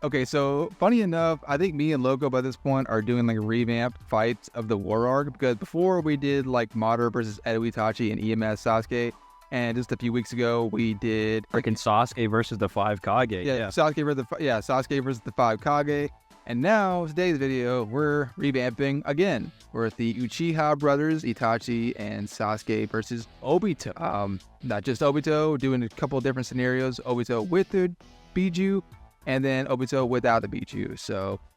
Okay, so funny enough, I think me and Loco by this point are doing like a revamped fights of the War Arc, because before we did like Madara versus Edo Itachi and EMS Sasuke, and just a few weeks ago we did Freaking Sasuke versus the 5 Kage. yeah, Sasuke versus the 5 Kage. And now today's video we're revamping again. We're with the Uchiha brothers, Itachi and Sasuke versus Obito. Not just Obito, doing a couple of different scenarios. Obito with the Bijuu, and then Obito without the Bijuu.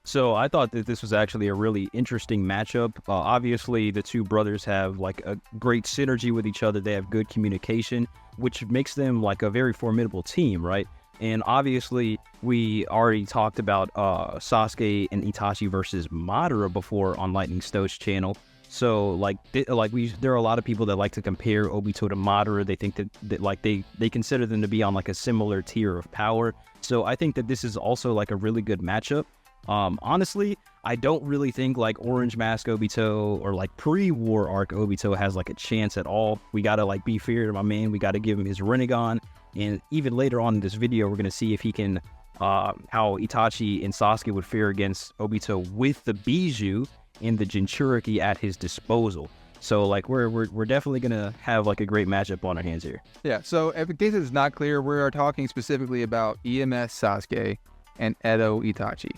So I thought that this was actually a really interesting matchup. Obviously, the two brothers have like a great synergy with each other. They have good communication, which makes them like a very formidable team, right? And obviously, we already talked about Sasuke and Itachi versus Madara before on LightningSnow's channel. So there are a lot of people that like to compare Obito to Madara. They think that like they consider them to be on like a similar tier of power. So I think that this is also like a really good matchup. Honestly, I don't really think like Orange Mask Obito or like pre-War Arc Obito has like a chance at all. We gotta like be fair to my man. We gotta give him his Rinnegan. And even later on in this video, we're gonna see if he can, how Itachi and Sasuke would fare against Obito with the Bijuu and the Jinchuriki at his disposal. So like we're definitely gonna have like a great matchup on our hands here. Yeah, so if in case it's not clear, we are talking specifically about EMS Sasuke and Edo Itachi.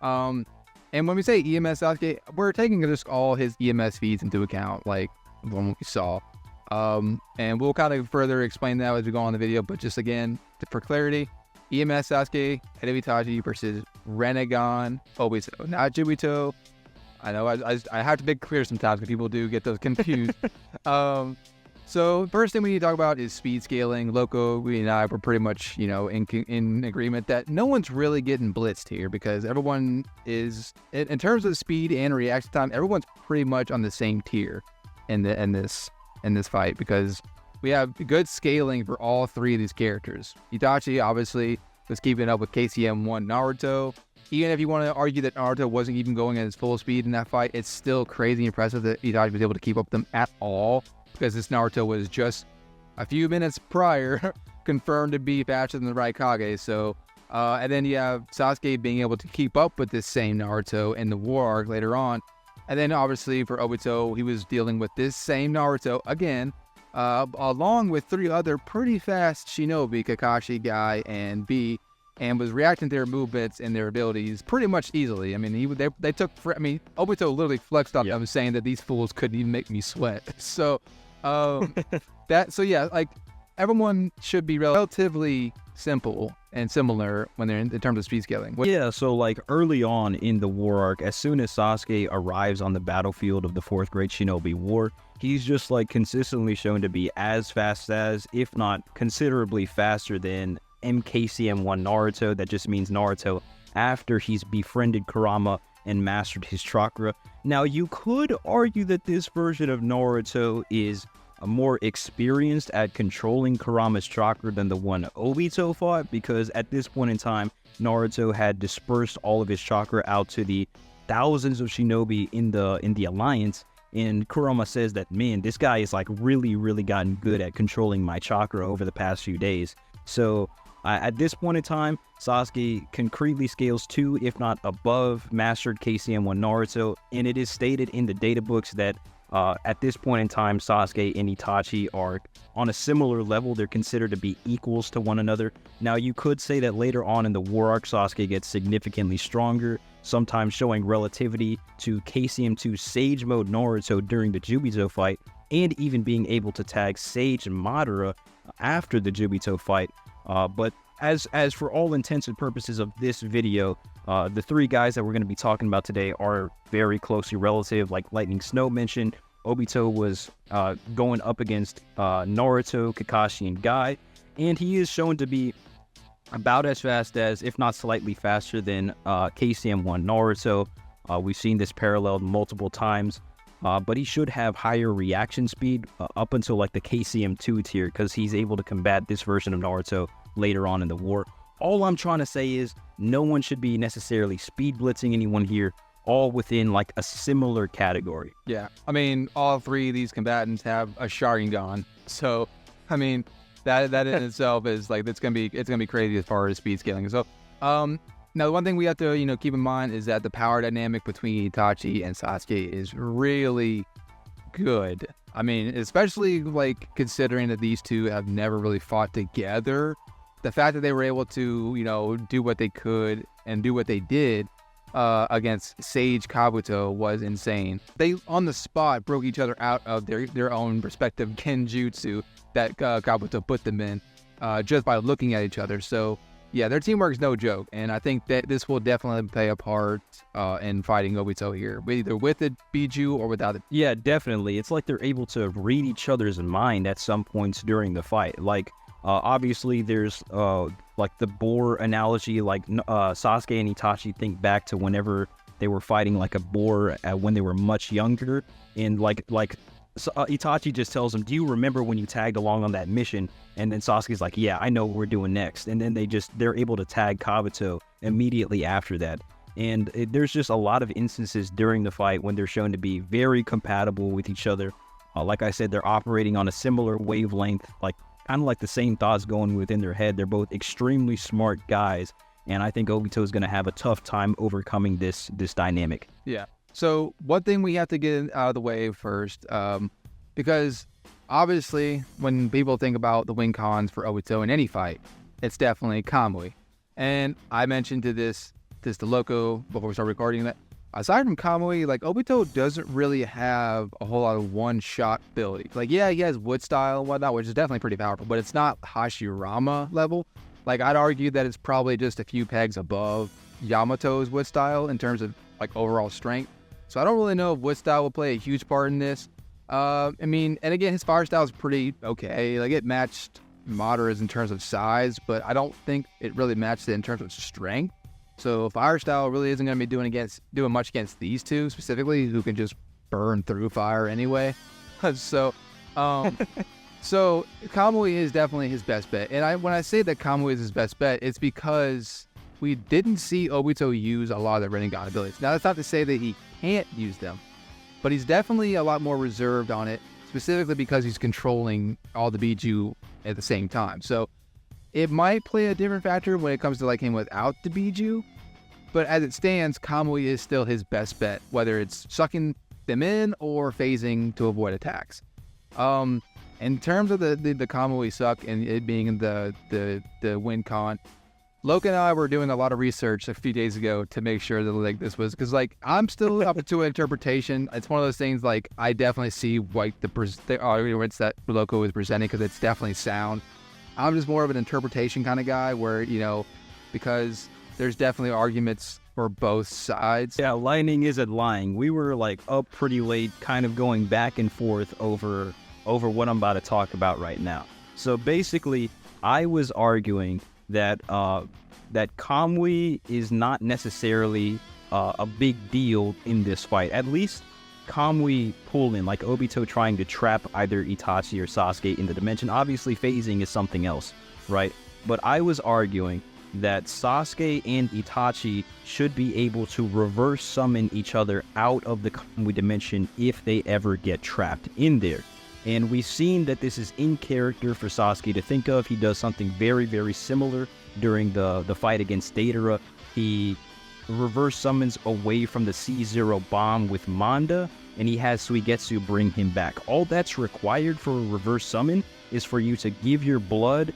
And when we say EMS Sasuke, we're taking just all his EMS feeds into account, like the one we saw. And we'll kind of further explain that as we go on the video, but just again, for clarity, EMS Sasuke, Edo Itachi versus Rinnegan Obito, not Jubito. I know I have to make clear sometimes because people do get those confused. So first thing we need to talk about is speed scaling. Loco, we and I were pretty much, in agreement that no one's really getting blitzed here, because everyone is, in terms of speed and reaction time, everyone's pretty much on the same tier in this fight, because we have good scaling for all three of these characters. Itachi obviously was keeping up with KCM1 Naruto. Even if you want to argue that Naruto wasn't even going at his full speed in that fight, it's still crazy impressive that Itachi was able to keep up with them at all, because this Naruto was just a few minutes prior confirmed to be faster than the right Kage. So, and then you have Sasuke being able to keep up with this same Naruto in the War Arc later on. And then obviously for Obito, he was dealing with this same Naruto again, along with three other pretty fast shinobi, Kakashi, Guy, and B, and was reacting to their movements and their abilities pretty much easily. I mean, Obito literally flexed on them, saying that these fools couldn't even make me sweat. So, like everyone should be relatively simple and similar when they're in terms of speed scaling. Yeah, so like early on in the War Arc, as soon as Sasuke arrives on the battlefield of the 4th Great Shinobi War, he's just like consistently shown to be as fast as, if not considerably faster than, MKCM1 Naruto. That just means Naruto after he's befriended Kurama and mastered his chakra. Now, you could argue that this version of Naruto is more experienced at controlling Kurama's chakra than the one Obito fought, because at this point in time, Naruto had dispersed all of his chakra out to the thousands of shinobi in the alliance. And Kurama says that, man, this guy is like really gotten good at controlling my chakra over the past few days. So at this point in time, Sasuke concretely scales to, if not above, mastered KCM1 Naruto, and it is stated in the data books that at this point in time, Sasuke and Itachi are on a similar level. They're considered to be equals to one another. Now, you could say that later on in the War Arc, Sasuke gets significantly stronger, sometimes showing relativity to KCM2 Sage Mode Naruto during the Jubito fight, and even being able to tag Sage and Madara after the Jubito fight. But as for all intents and purposes of this video, the three guys that we're going to be talking about today are very closely relative. Like LightningSnow mentioned, Obito was going up against Naruto, Kakashi, and Guy, and he is shown to be about as fast as, if not slightly faster than, KCM1 Naruto. We've seen this paralleled multiple times, but he should have higher reaction speed up until like the KCM2 tier, because he's able to combat this version of Naruto later on in the war. All I'm trying to say is no one should be necessarily speed blitzing anyone here, all within like a similar category. Yeah, I mean, all three of these combatants have a Sharingan, so I mean that in itself is like it's gonna be crazy as far as speed scaling. So Now, the one thing we have to, keep in mind is that the power dynamic between Itachi and Sasuke is really good. I mean, especially like considering that these two have never really fought together. The fact that they were able to, do what they could and do what they did against Sage Kabuto was insane. They, on the spot, broke each other out of their own respective genjutsu that Kabuto put them in just by looking at each other. So, yeah, their teamwork is no joke, and I think that this will definitely play a part in fighting Obito here, either with the Bijuu or without it. Yeah, definitely. It's like they're able to read each other's mind at some points during the fight. Like, obviously, there's like the boar analogy. Like Sasuke and Itachi think back to whenever they were fighting like a boar when they were much younger, and so, Itachi just tells him, "Do you remember when you tagged along on that mission?" And then Sasuke's like, "Yeah, I know what we're doing next." And then they're able to tag Kabuto immediately after that. And there's just a lot of instances during the fight when they're shown to be very compatible with each other. Like I said, they're operating on a similar wavelength, like kind of like the same thoughts going within their head. They're both extremely smart guys, and I think Obito is going to have a tough time overcoming this dynamic. Yeah. So one thing we have to get out of the way first, because obviously when people think about the win cons for Obito in any fight, it's definitely Kamui. And I mentioned to this to Loco before we started recording that aside from Kamui, like Obito doesn't really have a whole lot of one-shot ability. Like, yeah, he has wood style and whatnot, which is definitely pretty powerful, but it's not Hashirama level. Like, I'd argue that it's probably just a few pegs above Yamato's wood style in terms of like overall strength. So I don't really know if wood style will play a huge part in this. I mean, and again, his fire style is pretty okay. Like, it matched Madara's in terms of size, but I don't think it really matched it in terms of strength. So fire style really isn't going to be doing much against these two specifically, who can just burn through fire anyway. So Kamui is definitely his best bet. And when I say that Kamui is his best bet, it's because we didn't see Obito use a lot of the Rinnegan abilities. Now, that's not to say that he can't use them, but he's definitely a lot more reserved on it, specifically because he's controlling all the Bijuu at the same time. So it might play a different factor when it comes to like him without the Bijuu, but as it stands, Kamui is still his best bet, whether it's sucking them in or phasing to avoid attacks. In terms of the Kamui suck and it being the win con, Loke and I were doing a lot of research a few days ago to make sure that like this was, because like I'm still up to an interpretation. It's one of those things like I definitely see like the arguments that Loco is presenting because it's definitely sound. I'm just more of an interpretation kind of guy where, because there's definitely arguments for both sides. Yeah, Lightning isn't lying. We were like up pretty late kind of going back and forth over what I'm about to talk about right now. So basically, I was arguing that Kamui is not necessarily a big deal in this fight. At least Kamui pulling, like Obito trying to trap either Itachi or Sasuke in the dimension. Obviously, phasing is something else, right? But I was arguing that Sasuke and Itachi should be able to reverse summon each other out of the Kamui dimension if they ever get trapped in there. And we've seen that this is in character for Sasuke to think of. He does something very, very similar during the fight against Deidara. He reverse summons away from the C0 bomb with Manda, and he has Suigetsu bring him back. All that's required for a reverse summon is for you to give your blood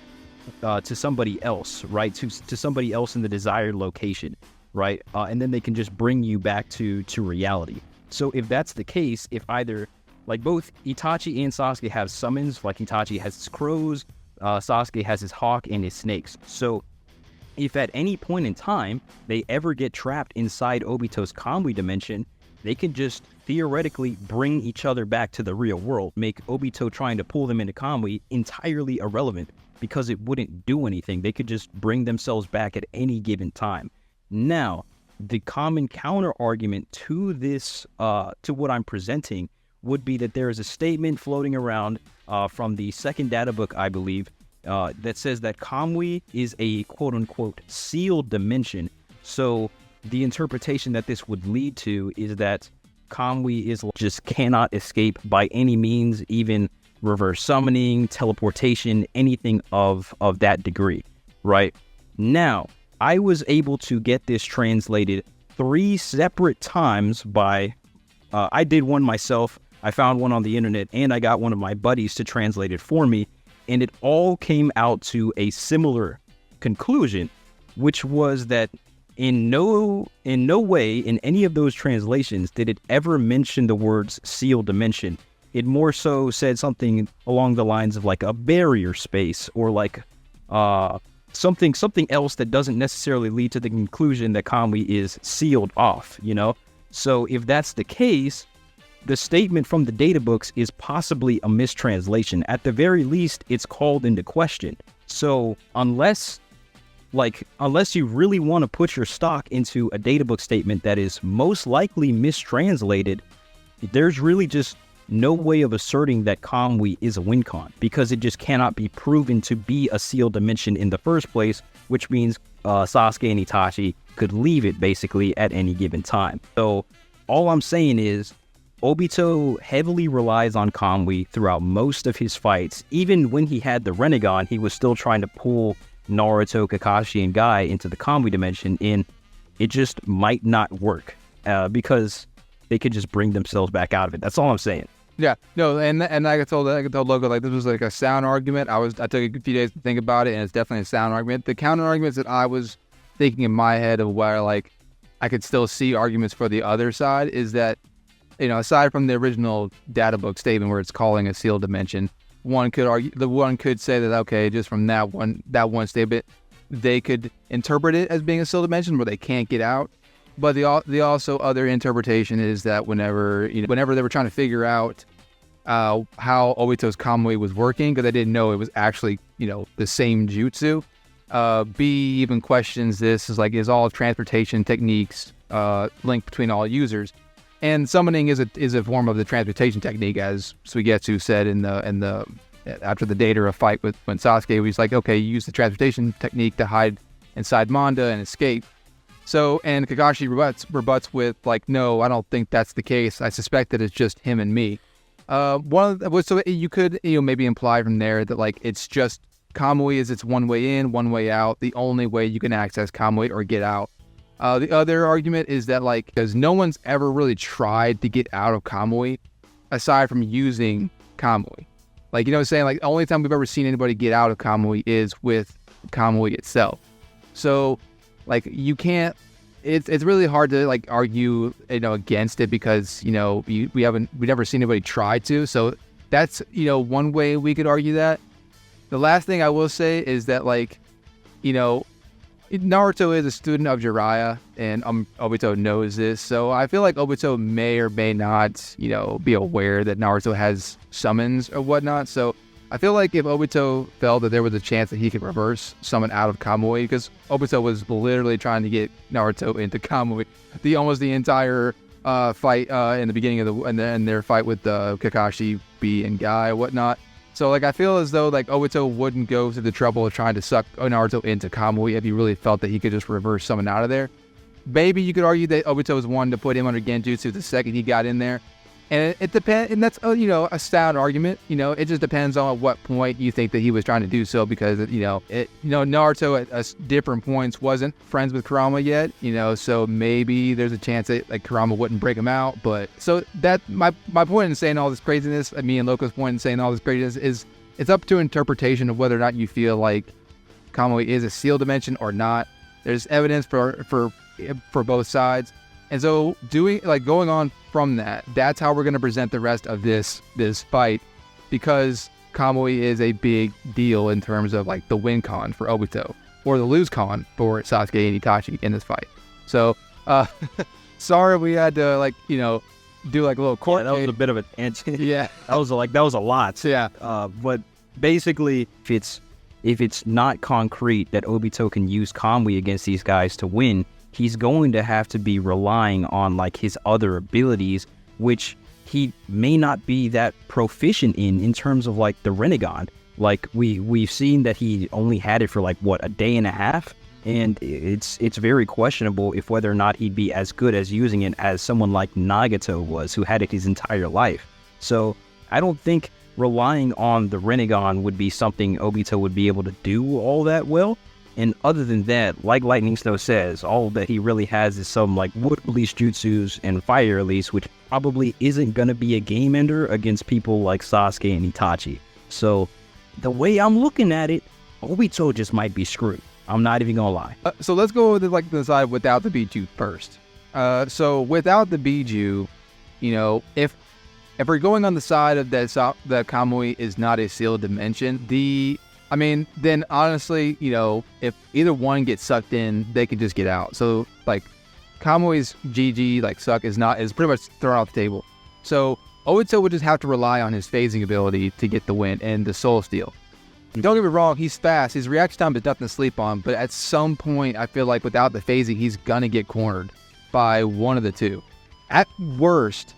to somebody else, right? To somebody else in the desired location, right? And then they can just bring you back to reality. So if that's the case, if either like both Itachi and Sasuke have summons, like Itachi has his crows, Sasuke has his hawk and his snakes. So if at any point in time they ever get trapped inside Obito's Kamui dimension, they can just theoretically bring each other back to the real world, make Obito trying to pull them into Kamui entirely irrelevant because it wouldn't do anything. They could just bring themselves back at any given time. Now, the common counter argument to this, to what I'm presenting, would be that there is a statement floating around from the second data book, I believe, that says that Kamui is a quote-unquote sealed dimension. So the interpretation that this would lead to is that Kamui just cannot escape by any means, even reverse summoning, teleportation, anything of that degree, right? Now, I was able to get this translated 3 separate times by, I did one myself, I found one on the internet, and I got one of my buddies to translate it for me, and it all came out to a similar conclusion, which was that in no way in any of those translations did it ever mention the words sealed dimension. It more so said something along the lines of like a barrier space, or like something else that doesn't necessarily lead to the conclusion that Kamui is sealed off, you know? So if that's the case, the statement from the data books is possibly a mistranslation. At the very least, it's called into question. So unless you really want to put your stock into a databook statement that is most likely mistranslated, there's really just no way of asserting that Kamui is a win con, because it just cannot be proven to be a sealed dimension in the first place, which means Sasuke and Itachi could leave it basically at any given time. So all I'm saying is Obito heavily relies on Kamui throughout most of his fights. Even when he had the Rinnegan, he was still trying to pull Naruto, Kakashi, and Guy into the Kamui dimension, and it just might not work because they could just bring themselves back out of it. That's all I'm saying. Yeah, no, and I told Logo, like, this was like a sound argument. I took a few days to think about it, and it's definitely a sound argument. The counter arguments that I was thinking in my head of where like I could still see arguments for the other side is that, you know, aside from the original data book statement where it's calling a sealed dimension, one could say that, okay, just from that one statement, they could interpret it as being a sealed dimension where they can't get out. But the also other interpretation is that whenever they were trying to figure out how Obito's Kamui was working, because they didn't know it was actually, you know, the same jutsu, B even questions this is like, is all transportation techniques linked between all users? And summoning is a form of the transportation technique, as Suigetsu said in the after the Datara fight when Sasuke was like, okay, you use the transportation technique to hide inside Manda and escape. So, and Kakashi rebuts with like, no, I don't think that's the case. I suspect that it's just him and me. So you could, you know, maybe imply from there that like it's just Kamui is its one way in, one way out. The only way you can access Kamui or get out. The other argument is that like, because no one's ever really tried to get out of Kamui aside from using Kamui. Like, you know what I'm saying? Like, the only time we've ever seen anybody get out of Kamui is with Kamui itself. So, like, you can't, it's really hard to, like, argue, you know, against it because, you know, we've never seen anybody try to. So, that's, you know, one way we could argue that. The last thing I will say is that, like, you know, Naruto is a student of Jiraiya, and Obito knows this, so I feel like Obito may or may not, you know, be aware that Naruto has summons or whatnot. So I feel like if Obito felt that there was a chance that he could reverse summon out of Kamui, because Obito was literally trying to get Naruto into Kamui, almost the entire fight in the beginning of and their fight with Kakashi, B, and Guy and whatnot. So, like, I feel as though, like, Obito wouldn't go to the trouble of trying to suck Naruto into Kamui if he really felt that he could just reverse summon out of there. Maybe you could argue that Obito was one to put him under Genjutsu the second he got in there. And it depends, and that's, you know, a sound argument. You know, it just depends on at what point you think that he was trying to do so, because, you know, Naruto at different points wasn't friends with Kurama yet, you know, so maybe there's a chance that, like, Kurama wouldn't break him out. But so that my point in saying all this craziness, me and Loco's point in saying all this craziness is it's up to interpretation of whether or not you feel like Kamui is a sealed dimension or not. There's evidence for both sides. And so going on from that, that's how we're going to present the rest of this fight, because Kamui is a big deal in terms of like the win con for Obito or the lose con for Sasuke and Itachi in this fight. So, sorry we had to, like, you know, do like a little court. Yeah, that was a bit of a tangent. Yeah. that was a lot. Yeah. But basically, if it's not concrete that Obito can use Kamui against these guys to win, he's going to have to be relying on like his other abilities, which he may not be that proficient in terms of like the Rinnegan. Like we've seen that he only had it for like a day and a half, and it's very questionable if whether or not he'd be as good as using it as someone like Nagato was, who had it his entire life. So I don't think relying on the Rinnegan would be something Obito would be able to do all that well. And other than that, like LightningSnow says, all that he really has is some like wood release jutsus and fire release, which probably isn't going to be a game ender against people like Sasuke and Itachi. So the way I'm looking at it, Obito just might be screwed. I'm not even going to lie. So let's go with like the side without the Bijuu first. So without the Bijuu, you know, if we're going on the side of that Kamui is not a sealed dimension, then honestly, you know, if either one gets sucked in, they can just get out. So like Kamui's GG, like suck is pretty much thrown off the table. So Obito would just have to rely on his phasing ability to get the win and the soul steal. Don't get me wrong, he's fast. His reaction time is nothing to sleep on, but at some point, I feel like without the phasing, he's gonna get cornered by one of the two. At worst,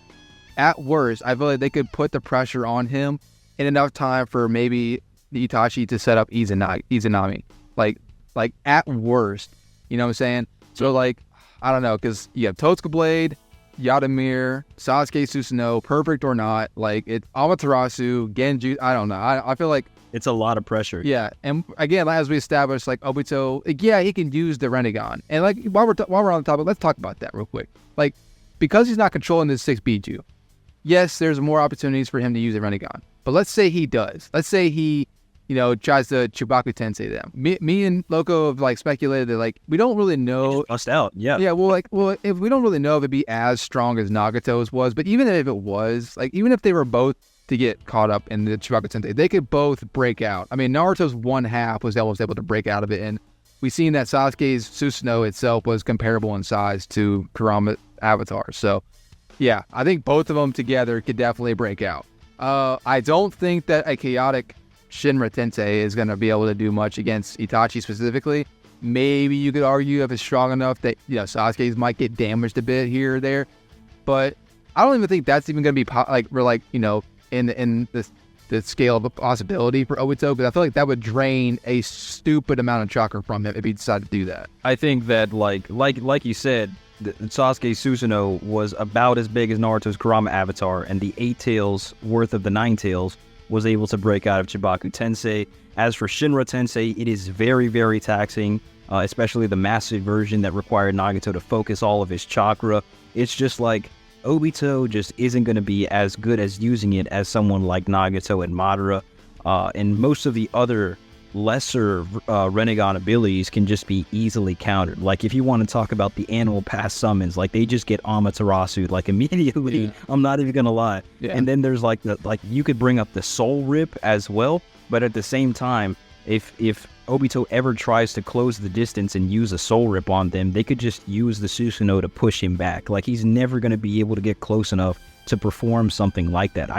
I feel like they could put the pressure on him in enough time for maybe Itachi to set up Izanami. Like at worst, you know what I'm saying? So like, I don't know, because you have Totsuka Blade, Yadamir, Sasuke Susanoo, perfect or not, like it's Amaterasu, Genju, I don't know. I feel like it's a lot of pressure. Yeah, and again, as we established, like Obito, yeah, he can use the Rinnegan. And like while we're on the topic, let's talk about that real quick. Like, because he's not controlling this 6 Bijuu, yes, there's more opportunities for him to use the Rinnegan. But let's say he does. Let's say he, you know, tries to Chubaku Tensei them. Me and Loco have like speculated that like we don't really know. Bust out, yeah. Yeah, well, if we don't really know if it'd be as strong as Nagato's was, but even if it was, like even if they were both to get caught up in the Chubaku Tensei, they could both break out. I mean, Naruto's 1/2 was almost able to break out of it, and we've seen that Sasuke's Susanoo itself was comparable in size to Kurama's Avatar. So, yeah, I think both of them together could definitely break out. I don't think that a chaotic Shinra Tensei is going to be able to do much against Itachi specifically. Maybe you could argue if it's strong enough that, you know, Sasuke's might get damaged a bit here or there, but I don't even think that's even going to be you know, in the scale of a possibility for Obito, because I feel like that would drain a stupid amount of chakra from him if he decided to do that. I think that like you said, Sasuke Susanoo was about as big as Naruto's Kurama Avatar, and the 8 tails worth of the 9 tails was able to break out of Chubaku Tensei. As for Shinra Tensei, it is very, very taxing, especially the massive version that required Nagato to focus all of his chakra. It's just like Obito just isn't going to be as good as using it as someone like Nagato and Madara, and most of the other lesser Rinnegan abilities can just be easily countered. Like if you want to talk about the animal pass summons, like they just get Amaterasu like immediately. Yeah. I'm not even gonna lie. Yeah. And then there's like you could bring up the Soul Rip as well, but at the same time, if Obito ever tries to close the distance and use a Soul Rip on them, they could just use the Susanoo to push him back. Like he's never gonna be able to get close enough to perform something like that.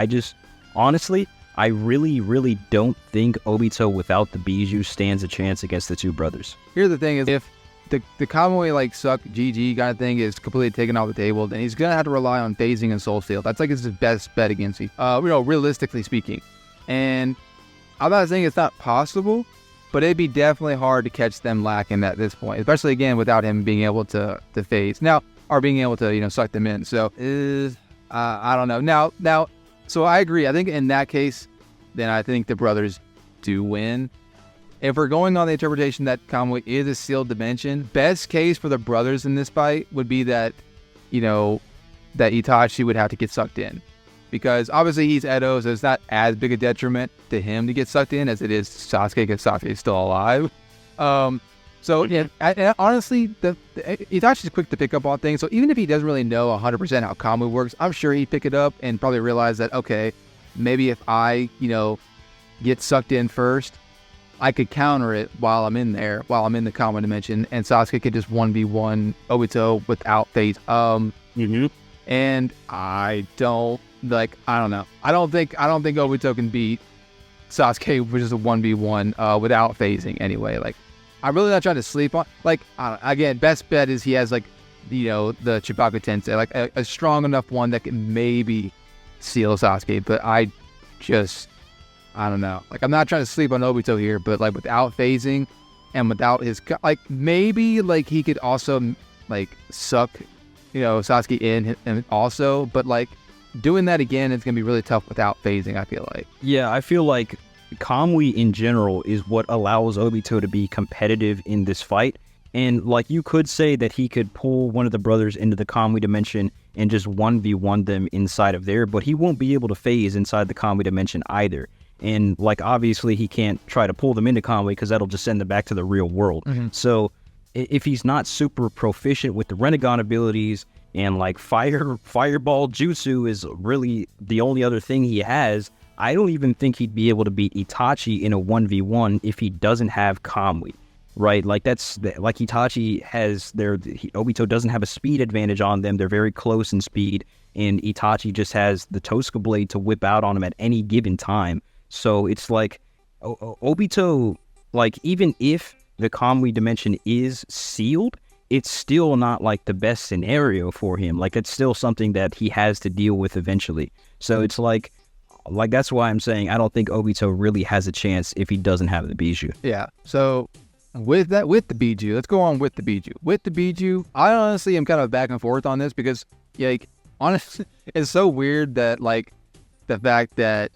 Honestly, I really, really don't think Obito without the Bijuu stands a chance against the two brothers. Here's the thing is, if the Kamui like suck GG kind of thing is completely taken off the table, then he's gonna have to rely on phasing and soul steal. That's like his best bet against me. You know, realistically speaking. And I'm not saying it's not possible, but it'd be definitely hard to catch them lacking at this point, especially again without him being able to phase now or being able to, you know, suck them in. So I don't know. Now. So I agree. I think in that case, then I think the brothers do win. If we're going on the interpretation that Kamui is a sealed dimension, best case for the brothers in this fight would be that, you know, that Itachi would have to get sucked in. Because obviously he's Edo, so it's not as big a detriment to him to get sucked in as it is Sasuke, because Sasuke is still alive. So yeah, honestly, Itachi's quick to pick up on things. So even if he doesn't really know 100% how Kamui works, I'm sure he'd pick it up and probably realize that, okay, maybe if I, you know, get sucked in first, I could counter it while I'm in there, while I'm in the Kamui dimension, and Sasuke could just 1v1 Obito without phase. And I don't know. I don't think Obito can beat Sasuke, which is a 1v1 without phasing anyway. Like, I'm really not trying to sleep on, like, again, best bet is he has, like, you know, the Chubaku Tensei, like a strong enough one that can maybe seal Sasuke, but I don't know. Like, I'm not trying to sleep on Obito here, but, like, without phasing and without his, like, maybe, like, he could also, like, suck, you know, Sasuke in and also, but, like, doing that again is going to be really tough without phasing, I feel like. Yeah, I feel like Kamui in general is what allows Obito to be competitive in this fight. And like you could say that he could pull one of the brothers into the Kamui dimension and just 1v1 them inside of there, but he won't be able to phase inside the Kamui dimension either. And like obviously he can't try to pull them into Kamui because that'll just send them back to the real world. So if he's not super proficient with the Rinnegan abilities and like fireball jutsu is really the only other thing he has, I don't even think he'd be able to beat Itachi in a 1v1 if he doesn't have Kamui. Right, like that's like Itachi has Obito doesn't have a speed advantage on them. They're very close in speed, and Itachi just has the Tosca blade to whip out on him at any given time. So it's like Obito, like even if the Kamui dimension is sealed, it's still not like the best scenario for him. Like it's still something that he has to deal with eventually. So it's like that's why I'm saying I don't think Obito really has a chance if he doesn't have the Bijuu. Yeah. So. With the Bijuu, let's go on with the Bijuu. With the Bijuu, I honestly am kind of back and forth on this because, like, honestly, it's so weird that, like, the fact that,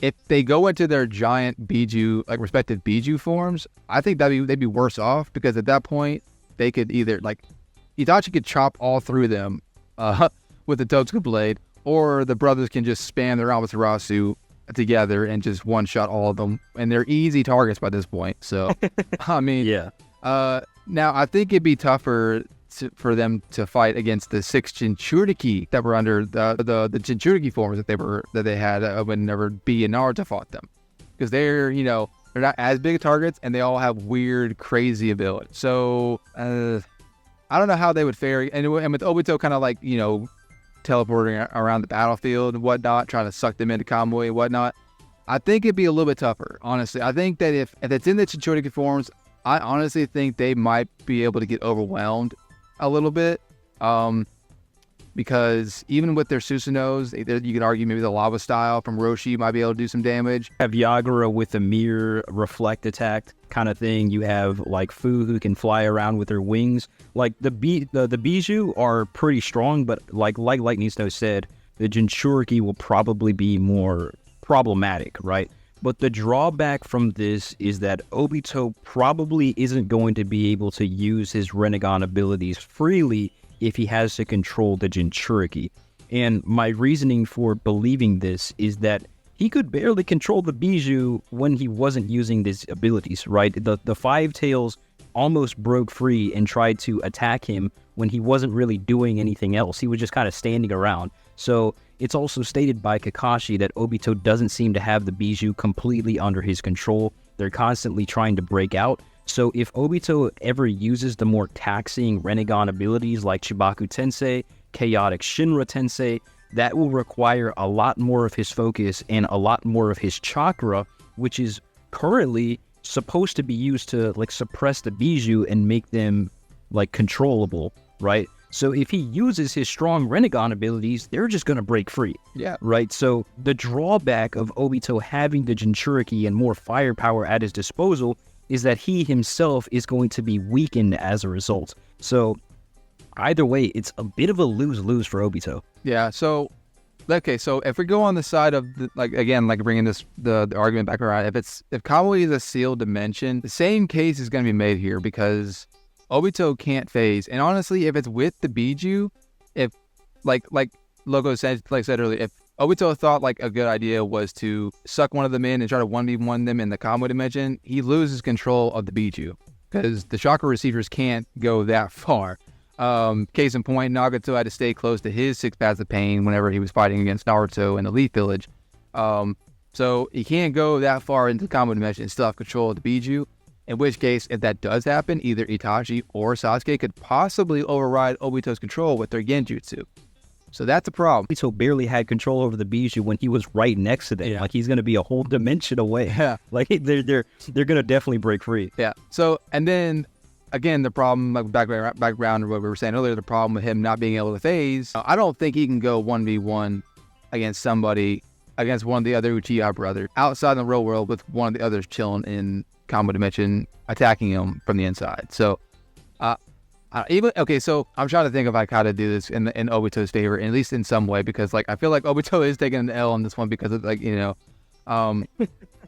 if they go into their giant Bijuu, like, respective Bijuu forms, I think they'd be worse off because at that point, they could either, like, Itachi could chop all through them, with the Totsuka blade, or the brothers can just spam their Amaterasu together and just one-shot all of them, and they're easy targets by this point. So, I mean, yeah. Now I think it'd be tougher for them to fight against the 6 Jinchuriki that were under the Jinchuriki forms that they had whenever B and Naruto fought them, because they're not as big targets and they all have weird, crazy abilities. So, I don't know how they would fare, and with Obito kind of like teleporting around the battlefield and whatnot, trying to suck them into Kamui and whatnot, I think it'd be a little bit tougher, honestly. I think that if it's in the Jinchuriki forms, I honestly think they might be able to get overwhelmed a little bit, because even with their Susanos, you could argue maybe the lava style from Roshi might be able to do some damage. Have Yagura with a mirror reflect attack kind of thing. You have like Fu who can fly around with her wings. Like the Bijuu are pretty strong, but like LightningSnow said, the Jinchuriki will probably be more problematic, right? But the drawback from this is that Obito probably isn't going to be able to use his Rinnegan abilities freely if he has to control the Jinchuriki. And my reasoning for believing this is that he could barely control the Bijuu when he wasn't using these abilities, right? The Five Tails almost broke free and tried to attack him when he wasn't really doing anything else. He was just kind of standing around. So it's also stated by Kakashi that Obito doesn't seem to have the Bijuu completely under his control. They're constantly trying to break out. So if Obito ever uses the more taxing Rinnegan abilities like Chibaku Tensei, Chaotic Shinra Tensei, that will require a lot more of his focus and a lot more of his chakra, which is currently supposed to be used to like suppress the Bijuu and make them like controllable, right? So if he uses his strong Rinnegan abilities, they're just going to break free. Yeah. Right? So the drawback of Obito having the Jinchuriki and more firepower at his disposal is that he himself is going to be weakened as a result. So either way, it's a bit of a lose-lose for Obito. Yeah, so, okay, so if we go on the side of, bringing the argument back around, if Kamui is a sealed dimension, the same case is going to be made here because Obito can't phase. And honestly, if it's with the Bijuu, if, like Logo said earlier, if Obito thought like a good idea was to suck one of them in and try to 1v1 them in the Kamui dimension, he loses control of the Bijuu because the chakra receivers can't go that far. Case in point, Nagato had to stay close to his 6 paths of pain whenever he was fighting against Naruto in the Leaf Village. So he can't go that far into the Kamui dimension and still have control of the Bijuu. In which case, if that does happen, either Itachi or Sasuke could possibly override Obito's control with their Genjutsu. So that's a problem. Obito barely had control over the Bijuu when he was right next to them. Yeah. Like he's going to be a whole dimension away. Yeah. Like they're going to definitely break free. Yeah. So, and then again, the problem, like background of what we were saying earlier, the problem with him not being able to phase, I don't think he can go 1v1 against one of the other Uchiha brothers outside in the real world with one of the others chilling in Kamui dimension, attacking him from the inside. So, so I'm trying to think if I kind of do this in Obito's favor, at least in some way, because like I feel like Obito is taking an L on this one because of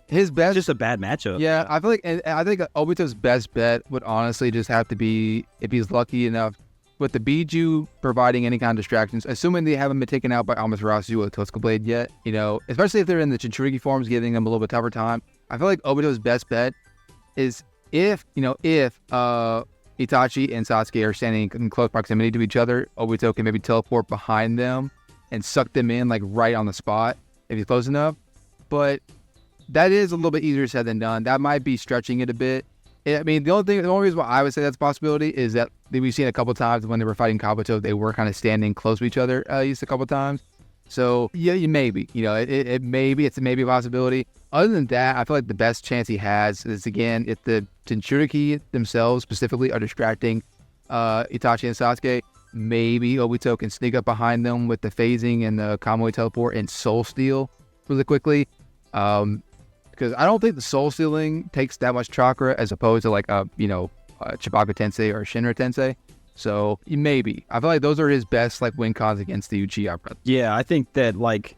His best, Just a bad matchup. yeah, I feel like, and I think Obito's best bet would honestly just have to be if he's lucky enough with the Bijuu providing any kind of distractions, assuming they haven't been taken out by Amaterasu or Totsuka Blade yet, you know, especially if they're in the Jinchuriki forms, giving them a little bit tougher time. I feel like Obito's best bet is if Itachi and Sasuke are standing in close proximity to each other, Obito can maybe teleport behind them and suck them in like right on the spot if he's close enough. But that is a little bit easier said than done. That might be stretching it a bit. I mean, the only reason why I would say that's a possibility is that we've seen a couple times when they were fighting Kabuto, they were kind of standing close to each other at least a couple times. So yeah, maybe, you know, it's maybe a possibility. Other than that, I feel like the best chance he has is, again, if the Jinchuriki themselves specifically are distracting Itachi and Sasuke, maybe Obito can sneak up behind them with the phasing and the Kamui teleport and soul steal really quickly. Because I don't think the soul stealing takes that much chakra as opposed to like Chibaka Tensei or Shinra Tensei. So maybe I feel like those are his best like win cons against the Uchiha brothers. Yeah, I think that like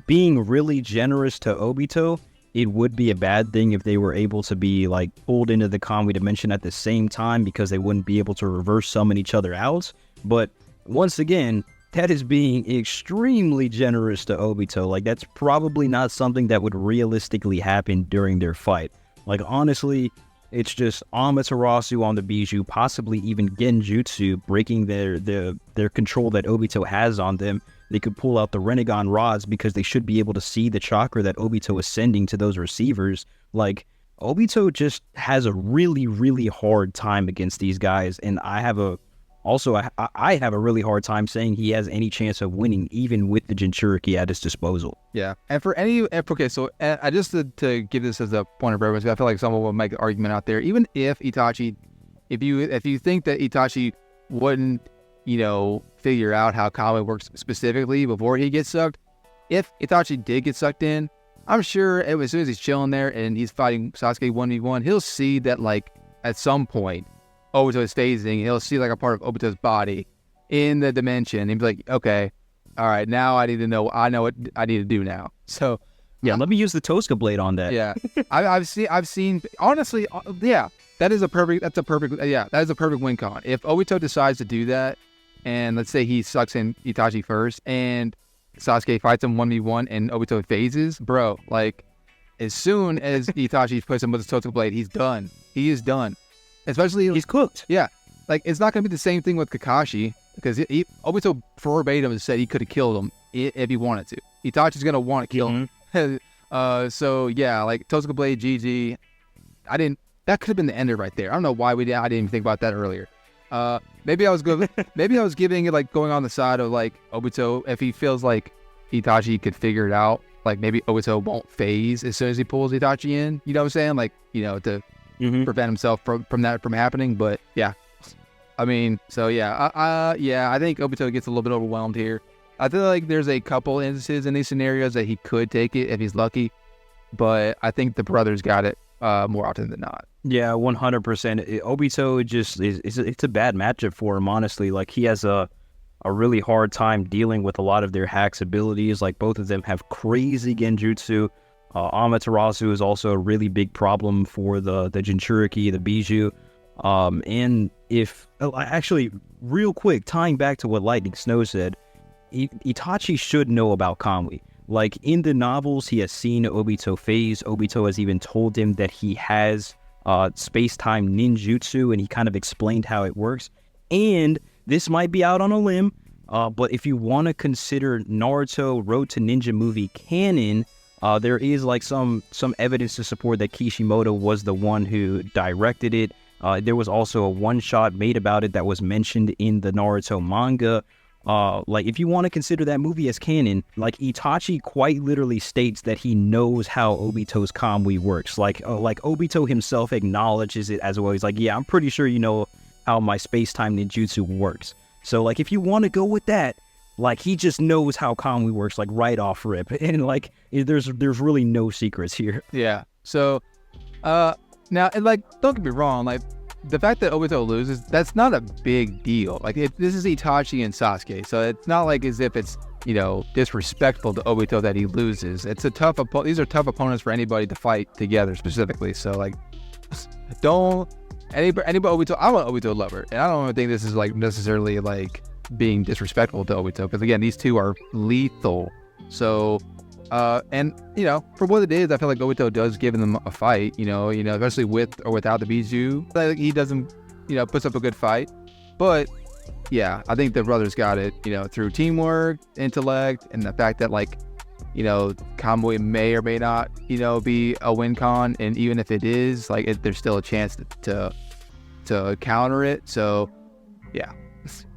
being really generous to Obito, it would be a bad thing if they were able to be like pulled into the Kamui dimension at the same time, because they wouldn't be able to reverse summon each other out. But once again, that is being extremely generous to Obito. Like, that's probably not something that would realistically happen during their fight. Like, honestly, it's just Amaterasu on the Bijuu, possibly even Genjutsu, breaking their control that Obito has on them. They could pull out the Renegon rods because they should be able to see the chakra that Obito is sending to those receivers. Like, Obito just has a really, really hard time against these guys, and I have a really hard time saying he has any chance of winning, even with the Jinchuriki at his disposal. Yeah, and so I just to give this as a point of reference, I feel like someone will make an argument out there. Even if Itachi, if you think that Itachi wouldn't, figure out how Kamui works specifically before he gets sucked, if Itachi did get sucked in, I'm sure as soon as he's chilling there and he's fighting Sasuke 1v1, he'll see that like at some point Obito is phasing, he'll see like a part of Obito's body in the dimension and be like, okay, all right, now I know what I need to do now. So yeah, let me use the Tosca blade on that. Yeah, I've seen honestly, yeah, that is a perfect win con. If Obito decides to do that, and let's say he sucks in Itachi first, and Sasuke fights him 1v1 and Obito phases, bro, like as soon as Itachi puts him with his Tosca blade, he's done. He is done. Especially he's cooked. Yeah, like it's not gonna be the same thing with Kakashi, because Obito verbatim said he could have killed him if he wanted to. Itachi's gonna want to kill him. So yeah, like Tosca blade, GG. That could have been the ender right there. I don't know why I didn't even think about that earlier. Maybe I was good. Maybe I was giving it like going on the side of like Obito, if he feels like Itachi could figure it out, like maybe Obito won't phase as soon as he pulls Itachi in. You know what I'm saying? Like, to prevent himself from that from happening. But yeah, I mean, so yeah, I think Obito gets a little bit overwhelmed here. I feel like there's a couple instances in these scenarios that he could take it if he's lucky, but I think the brothers got it more often than not. Yeah, 100%. Obito just it's a bad matchup for him, honestly. Like, he has a really hard time dealing with a lot of their hacks abilities. Like, both of them have crazy genjutsu. Amaterasu is also a really big problem for the Jinchuriki, the Bijuu. And actually, real quick, tying back to what LightningSnow said, Itachi should know about Kamui. Like, in the novels, he has seen Obito phase. Obito has even told him that he has space-time ninjutsu, and he kind of explained how it works. And this might be out on a limb, but if you want to consider Naruto Road to Ninja movie canon, there is like some evidence to support that Kishimoto was the one who directed it. There was also a one-shot made about it that was mentioned in the Naruto manga. Like, if you want to consider that movie as canon, like, Itachi quite literally states that he knows how Obito's Kamui works. Like Obito himself acknowledges it as well. He's like, yeah, I'm pretty sure you know how my space-time ninjutsu works. So, like, if you want to go with that, like, he just knows how Kamui works, like, right off rip. And, like, there's really no secrets here. Yeah. So, now, and, like, don't get me wrong, like, the fact that Obito loses, that's not a big deal. Like, this is Itachi and Sasuke, so it's not like as if it's disrespectful to Obito that he loses. It's a tough these are tough opponents for anybody to fight together specifically. So like, don't anybody Obito. I'm an Obito lover, and I don't even think this is like necessarily like being disrespectful to Obito, because again, these two are lethal. So and for what it is, I feel like Obito does give them a fight, especially with or without the Bijuu. Like, he doesn't puts up a good fight. But yeah, I think the brothers got it, through teamwork, intellect, and the fact that like Kamui may or may not be a win con, and even if it is, like, there's still a chance to counter it. So yeah,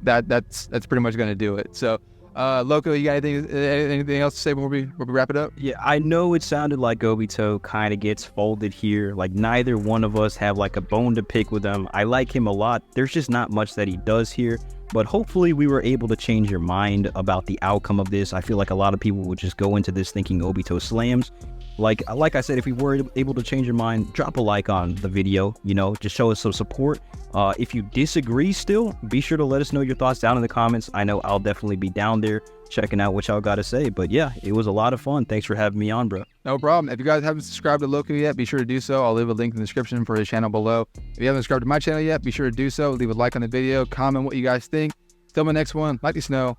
that's pretty much gonna do it. So Loco, you got anything else to say before we wrap it up? Yeah, I know it sounded like Obito kind of gets folded here. Like, neither one of us have like a bone to pick with him. I like him a lot. There's just not much that he does here. But hopefully we were able to change your mind about the outcome of this. I feel like a lot of people would just go into this thinking Obito slams. Like I said, if we were able to change your mind, drop a like on the video, just show us some support. If you disagree still, be sure to let us know your thoughts down in the comments. I know I'll definitely be down there checking out what y'all got to say. But yeah, it was a lot of fun. Thanks for having me on, bro. No problem. If you guys haven't subscribed to Loco yet, be sure to do so. I'll leave a link in the description for his channel below. If you haven't subscribed to my channel yet, be sure to do so. Leave a like on the video, comment what you guys think. Till my next one, LightningSnow.